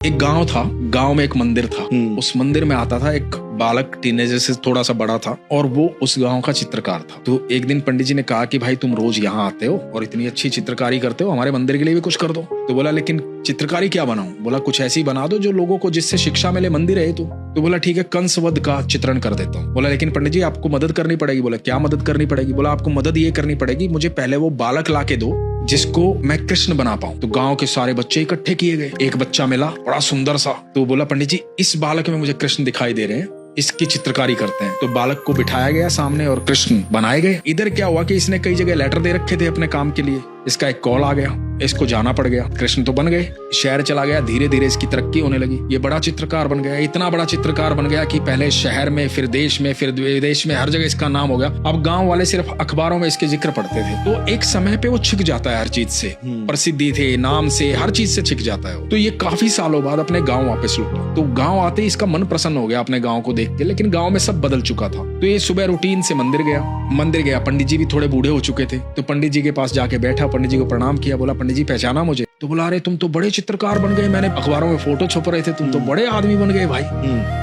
एक गांव था, गांव में एक मंदिर था। उस मंदिर में आता था एक बालक, टीनेजर से थोड़ा सा बड़ा था, और वो उस गांव का चित्रकार था। तो एक दिन पंडित जी ने कहा कि भाई तुम रोज यहाँ आते हो और इतनी अच्छी चित्रकारी करते हो, हमारे मंदिर के लिए भी कुछ कर दो। तो बोला लेकिन चित्रकारी क्या बनाऊं? बोला कुछ ऐसी बना दो जो लोगों को, जिससे शिक्षा मिले, मंदिर है तो बोला ठीक है, कंस वध का चित्रण कर देता हूँ। बोला लेकिन पंडित जी आपको मदद करनी पड़ेगी। बोला क्या मदद करनी पड़ेगी? बोला आपको मदद ये करनी पड़ेगी, मुझे पहले वो बालक ला के दो जिसको मैं कृष्ण बना पाऊं। तो गांव के सारे बच्चे इकट्ठे किए गए, एक बच्चा मिला बड़ा सुंदर सा। तो बोला पंडित जी इस बालक में मुझे कृष्ण दिखाई दे रहे हैं, इसकी चित्रकारी करते हैं। तो बालक को बिठाया गया सामने और कृष्ण बनाए गए। इधर क्या हुआ कि इसने कई जगह लेटर दे रखे थे अपने काम के लिए, इसका एक कॉल आ गया, इसको जाना पड़ गया। कृष्ण तो बन गए, शहर चला गया, धीरे धीरे इसकी तरक्की होने लगी। ये बड़ा चित्रकार बन गया, इतना बड़ा चित्रकार बन गया कि पहले शहर में, फिर देश में, फिर विदेश में, हर जगह इसका नाम हो गया। अब गांव वाले सिर्फ अखबारों में इसके जिक्र पढ़ते थे। तो एक समय पे वो छिक जाता है हर चीज से, प्रसिद्धि थे, नाम से, हर चीज से छिक जाता है। तो ये काफी सालों बाद अपने गाँव वापस लौटा। तो गाँव आते ही इसका मन प्रसन्न हो गया अपने गाँव को देख के, लेकिन गाँव में सब बदल चुका था। तो ये सुबह रूटीन से मंदिर गया। पंडित जी भी थोड़े बूढ़े हो चुके थे। तो पंडित जी के पास जाके बैठा, पंडित जी को प्रणाम किया। बोला पंडित जी पहचाना मुझे? तो बोला अरे तुम तो बड़े चित्रकार बन गए, मैंने अखबारों में फोटो छप रहे थे, तुम तो बड़े आदमी बन गए भाई।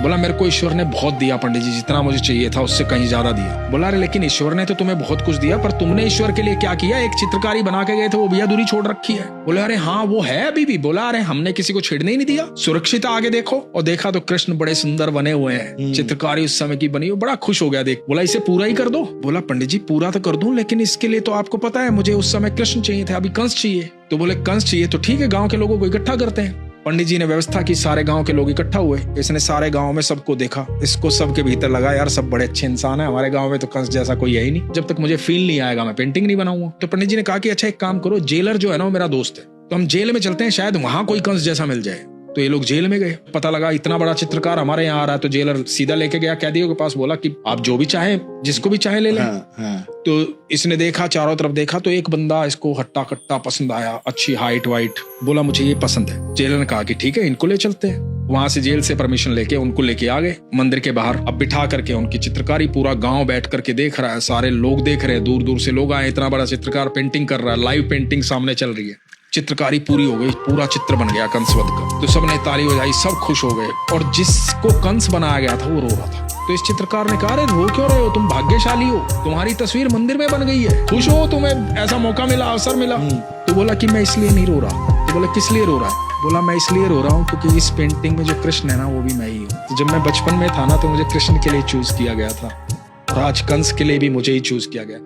बोला मेरे को ईश्वर ने बहुत दिया पंडित जी, जितना मुझे चाहिए था उससे कहीं ज्यादा दिया। बोला अरे लेकिन ईश्वर ने तो तुम्हें बहुत कुछ दिया, पर तुमने ईश्वर के लिए क्या किया? एक चित्रकारी बना के गए थे, वो भी अधूरी छोड़ रखी है। बोला अरे हाँ वो है अभी भी। बोला अरे हमने किसी को छेड़ने ही नहीं दिया, सुरक्षित आगे देखो। और देखा तो कृष्ण बड़े सुंदर बने हुए हैं, चित्रकारी उस समय की बनी। बड़ा खुश हो गया देख। बोला इसे पूरा ही कर दो। बोला पंडित जी पूरा तो कर दूं, लेकिन इसके लिए तो आपको पता है मुझे उस समय कृष्ण चाहिए थे, अभी कंस चाहिए। तो बोले कंस चाहिए तो ठीक है, गांव के लोगों को इकट्ठा करते हैं। पंडित जी ने व्यवस्था की, सारे गांव के लोग इकट्ठा हुए। इसने सारे गांव में सबको देखा, इसको सबके भीतर लगा यार सब बड़े अच्छे इंसान है, हमारे गांव में तो कंस जैसा कोई है ही नहीं। जब तक मुझे फील नहीं आएगा मैं पेंटिंग नहीं बनाऊंगा। तो पंडित जी ने कहा कि अच्छा एक काम करो, जेलर जो है ना वो मेरा दोस्त है, तो हम जेल में चलते हैं, शायद वहां कोई कंस जैसा मिल जाए। तो ये लोग जेल में गए। पता लगा इतना बड़ा चित्रकार हमारे यहाँ आ रहा है। तो जेलर सीधा लेके गया कैदियों के पास, बोला कि आप जो भी चाहे, जिसको भी चाहे ले लें। तो इसने देखा, चारों तरफ देखा, तो एक बंदा इसको हट्टा कट्टा पसंद आया, अच्छी हाइट वाइट। बोला मुझे ये पसंद है। जेलर ने कहा कि ठीक है इनको ले चलते हैं। वहां से जेल से परमिशन लेके उनको लेके आ गए मंदिर के बाहर। अब बिठा करके उनकी चित्रकारी पूरा गांव बैठ करके देख रहा है, सारे लोग देख रहे हैं, दूर दूर से लोग आए। इतना बड़ा चित्रकार पेंटिंग कर रहा है, लाइव पेंटिंग सामने चल रही है। चित्रकारी पूरी हो गई, पूरा चित्र बन गया कंसवध का। तो सबने ताली बजाई, सब खुश हो गए। और जिसको कंस बनाया गया था वो रो रहा था। तो इस चित्रकार ने कहा अरे रो क्यों रहे हो, तुम भाग्यशाली हो, तुम्हारी तस्वीर मंदिर में बन गई है, खुश हो, तुम्हें ऐसा मौका मिला, अवसर मिला। तो बोला कि मैं इसलिए नहीं रो रहा। तो बोला किस लिए रो रहा है? बोला मैं इसलिए रो रहा हूँ क्योंकि इस पेंटिंग में जो कृष्ण है ना वो भी मैं ही हूँ। तो जब मैं बचपन में था ना तो मुझे कृष्ण के लिए चूज किया गया था, और आज कंस के लिए भी मुझे ही चूज किया गया।